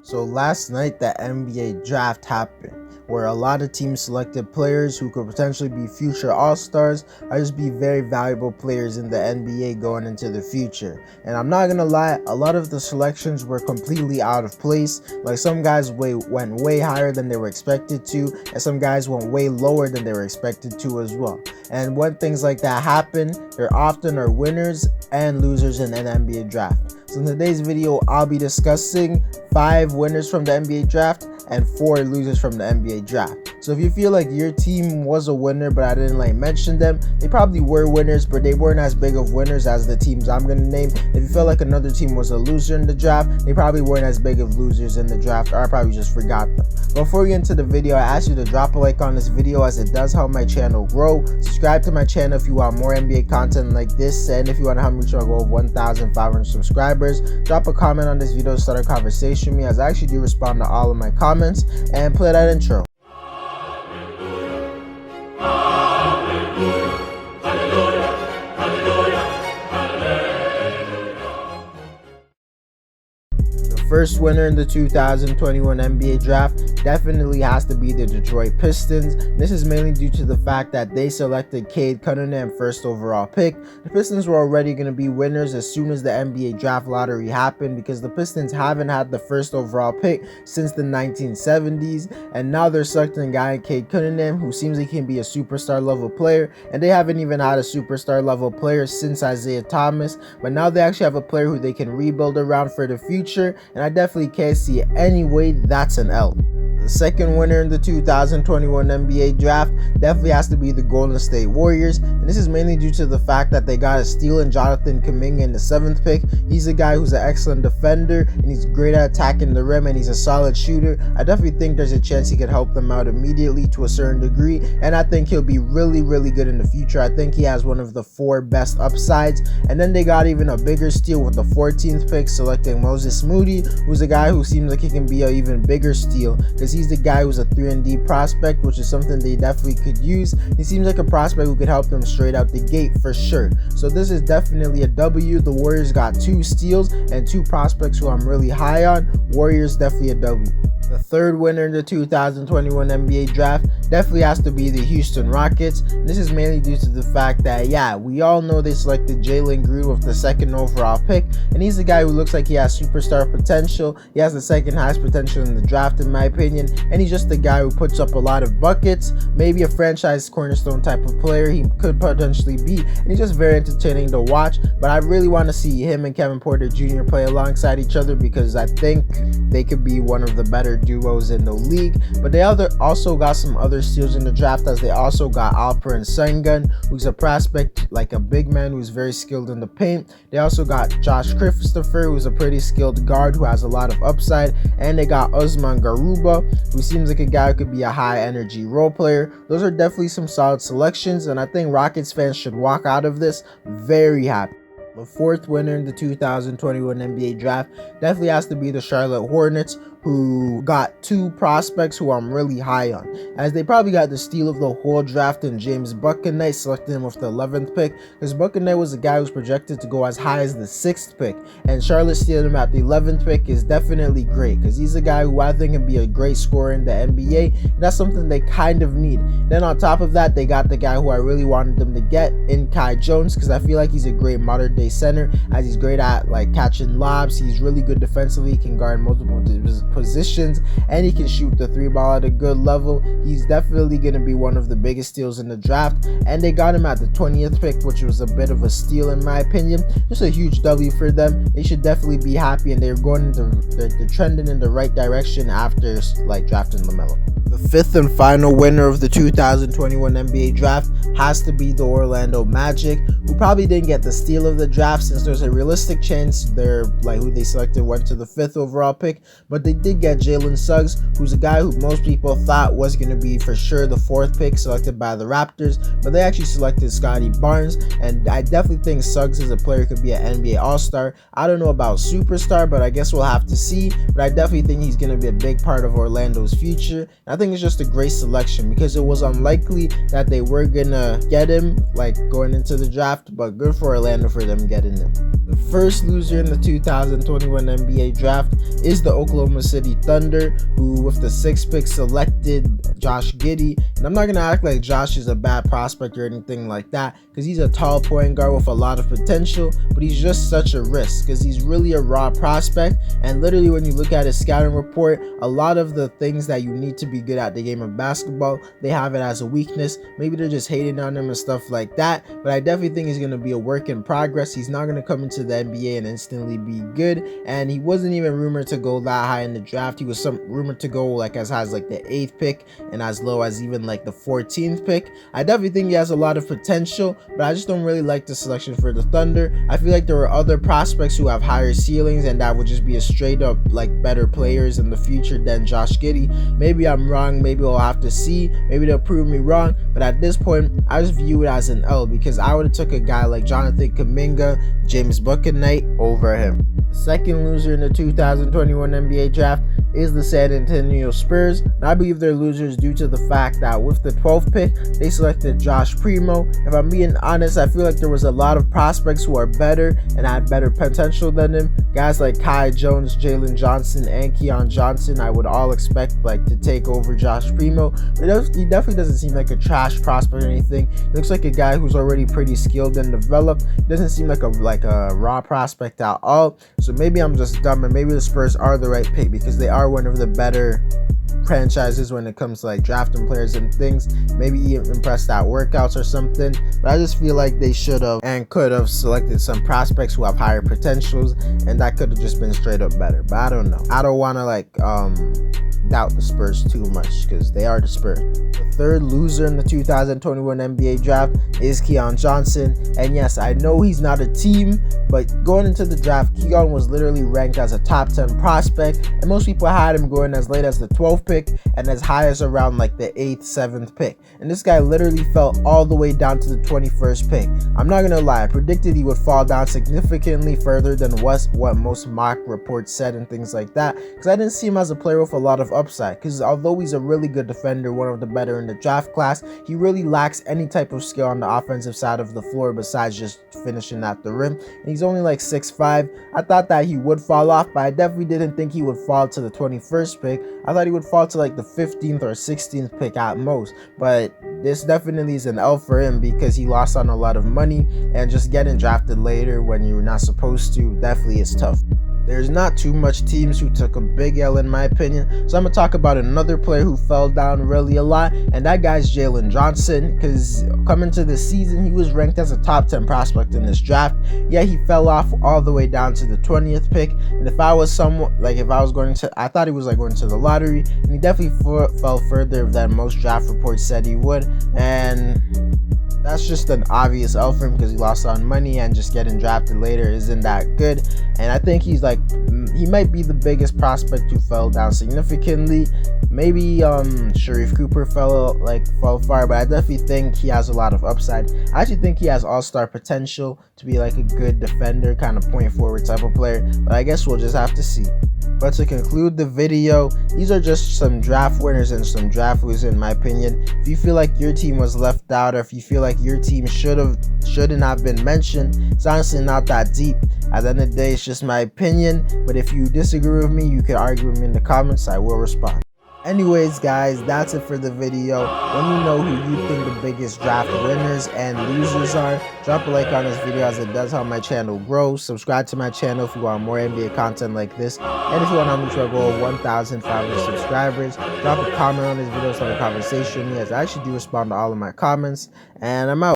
So last night the NBA draft happened, where a lot of teams selected players who could potentially be future all-stars or just be very valuable players in the NBA going into the future. And I'm not gonna lie, a lot of the selections were completely out of place. Like some guys went way higher than they were expected to, and some guys went way lower than they were expected to as well. And when things like that happen, there often are winners and losers in an NBA draft. So in today's video, I'll be discussing 5 winners from the NBA draft and 4 losers from the NBA draft. So if you feel like your team was a winner but I didn't mention them, they probably were winners, but they weren't as big of winners as the teams I'm gonna name. If you feel like another team was a loser in the draft, they probably weren't as big of losers in the draft, or I probably just forgot them. Before we get into the video, I ask you to drop a like on this video as it does help my channel grow. Subscribe to my channel if you want more NBA content like this, and if you want to help me reach our goal of 1,500 subscribers, drop a comment on this video to start a conversation with me, as I actually do respond to all of my comments. And play that intro. First winner in the 2021 NBA draft definitely has to be the Detroit Pistons. This is mainly due to the fact that they selected Keon Johnson first overall pick. The Pistons were already going to be winners as soon as the NBA draft lottery happened, because the Pistons haven't had the first overall pick since the 1970s, and now they're selecting a guy Keon Johnson who seems like he can be a superstar level player, and they haven't even had a superstar level player since Isaiah Thomas, but now they actually have a player who they can rebuild around for the future, and I definitely can't see any way that's an L. The second winner in the 2021 NBA draft definitely has to be the Golden State Warriors, and this is mainly due to the fact that they got a steal in Jonathan Kuminga in the 7th pick. He's a guy who's an excellent defender, and he's great at attacking the rim, and he's a solid shooter. I definitely think there's a chance he could help them out immediately to a certain degree, and I think he'll be really good in the future. I think he has one of the 4 best upsides. And then they got even a bigger steal with the 14th pick, selecting Moses Moody, who's a guy who seems like he can be an even bigger steal, because he's the guy who's a 3-and-D prospect, which is something they definitely could use. He seems like a prospect who could help them straight out the gate for sure. So this is definitely a W. The Warriors got 2 steals and 2 prospects who I'm really high on. Warriors definitely a W. The third winner in the 2021 NBA draft definitely has to be the Houston Rockets. This is mainly due to the fact that, yeah, we all know they selected Jalen Green with the 2nd overall pick, and he's the guy who looks like he has superstar potential. He has the 2nd highest potential in the draft in my opinion, and he's just the guy who puts up a lot of buckets, maybe a franchise cornerstone type of player he could potentially be, and he's just very entertaining to watch. But I really want to see him and Kevin Porter Jr. play alongside each other, because I think they could be one of the better duos in the league. But they also got some other steals in the draft, as they also got Alperen Sengun, who's a prospect, like a big man who's very skilled in the paint. They also got Josh Christopher, who's a pretty skilled guard who has a lot of upside, and they got Usman Garuba, who seems like a guy who could be a high energy role player. Those are definitely some solid selections, and I think Rockets fans should walk out of this very happy. The 4th winner in the 2021 NBA draft definitely has to be the Charlotte Hornets, who got 2 prospects who I'm really high on, as they probably got the steal of the whole draft in James Buckennight, selecting him with the 11th pick, because Buckennight was a guy who's projected to go as high as the 6th pick, and Charlotte stealing him at the 11th pick is definitely great, because he's a guy who I think can be a great scorer in the NBA, and that's something they kind of need. Then on top of that, they got the guy who I really wanted them to get in Keon Johnson, because I feel like he's a great modern day center, as he's great at catching lobs. He's really good defensively, he can guard multiple positions, and he can shoot the 3 ball at a good level. He's definitely going to be one of the biggest steals in the draft, and they got him at the 20th pick, which was a bit of a steal in my opinion. Just a huge W for them. They should definitely be happy, and they're trending in the right direction after drafting LaMelo. The 5th and final winner of the 2021 NBA draft has to be the Orlando Magic, who probably didn't get the steal of the draft, since there's a realistic chance who they selected went to the 5th overall pick, but they did get Jalen Suggs, who's a guy who most people thought was going to be for sure the 4th pick selected by the Raptors, but they actually selected Scotty Barnes, and I definitely think Suggs as a player could be an NBA All-Star. I don't know about superstar, but I guess we'll have to see, but I definitely think he's going to be a big part of Orlando's future. And I think it's just a great selection, because it was unlikely that they were going to get him going into the draft, but good for Orlando for them getting him. The first loser in the 2021 NBA draft is the Oklahoma City Thunder, who with the 6th pick selected Josh Giddey. And I'm not gonna act like Josh is a bad prospect or anything like that, because he's a tall point guard with a lot of potential, but he's just such a risk because he's really a raw prospect. And literally when you look at his scouting report, a lot of the things that you need to be good at the game of basketball, they have it as a weakness. Maybe they're just hating on him and stuff like that, but I definitely think he's going to be a work in progress. He's not going to come into the NBA and instantly be good, and he wasn't even rumored to go that high in the draft. He was rumored to go like as high as like the 8th pick and as low as even like the 14th pick. I definitely think he has a lot of potential, but I just don't really like the selection for the Thunder. I feel like there were other prospects who have higher ceilings and that would just be a straight up like better players in the future than Josh Giddey. Maybe I'm wrong, maybe we'll have to see, maybe they'll prove me wrong, but at this point I just view it as an L, because I would have took a guy like Jonathan Kuminga, James Buckennight over him. The second loser in the 2021 NBA draft is the San Antonio Spurs, and I believe they're losers due to the fact that with the 12th pick they selected Josh Primo. If I'm being honest, I feel like there was a lot of prospects who are better and had better potential than him. Guys like Keon Johnson, Jalen Johnson, and Keon Johnson, I would all expect like to take over Josh Primo, but he definitely doesn't seem like a trash prospect or anything. He looks like a guy who's already pretty skilled and developed. He doesn't seem like a raw prospect at all. So maybe I'm just dumb, and maybe the Spurs are the right pick because they are one of the better franchises when it comes to like drafting players and things. Maybe he impressed at workouts or something, but I just feel like they should have and could have selected some prospects who have higher potentials, and that could have just been straight up better. But I don't know, I don't want to like doubt the Spurs too much because they are the Spurs. The third loser in the 2021 NBA draft is Keon Johnson, and yes, I know he's not a team, but going into the draft, Keon was literally ranked as a top 10 prospect, and most people had him going as late as the 12th pick and as high as around like the 8th, 7th pick, and this guy literally fell all the way down to the 21st pick. I'm not gonna lie, I predicted he would fall down significantly further than what most mock reports said and things like that, because I didn't see him as a player with a lot of upside, because although he's a really good defender, one of the better in the draft class, he really lacks any type of skill on the offensive side of the floor besides just finishing at the rim, and he's only like 6'5". I thought that he would fall off, but I definitely didn't think he would fall to the 21st pick. I thought he would fall to like the 15th or 16th pick at most, but this definitely is an L for him because he lost on a lot of money, and just getting drafted later when you're not supposed to definitely is tough. There's not too much teams who took a big L in my opinion, so I'm going to talk about another player who fell down really a lot, and that guy's Jalen Johnson, because coming to this season he was ranked as a top 10 prospect in this draft. Yeah, he fell off all the way down to the 20th pick, and if I was going to, I thought he was like going to the lottery, and he definitely fell further than most draft reports said he would, and that's just an obvious L for him because he lost on money, and just getting drafted later isn't that good. And I think he might be the biggest prospect who fell down significantly. Maybe Sharif Cooper fell far, but I definitely think he has a lot of upside. I actually think he has all-star potential to be like a good defender, kind of point forward type of player, but I guess we'll just have to see. But to conclude the video, these are just some draft winners and some draft losers in my opinion. If you feel like your team was left out, or if you feel like your team shouldn't have been mentioned, it's honestly not that deep. At the end of the day, it's just my opinion, but if you disagree with me, you can argue with me in the comments. I will respond. Anyways guys, that's it for the video. Let me know who you think the biggest draft winners and losers are. Drop a like on this video as it does help my channel grow. Subscribe to my channel if you want more NBA content like this. And if you want to help me to our goal of 1,500 subscribers, drop a comment on this video, start a conversation with me, as I actually do respond to all of my comments. And I'm out.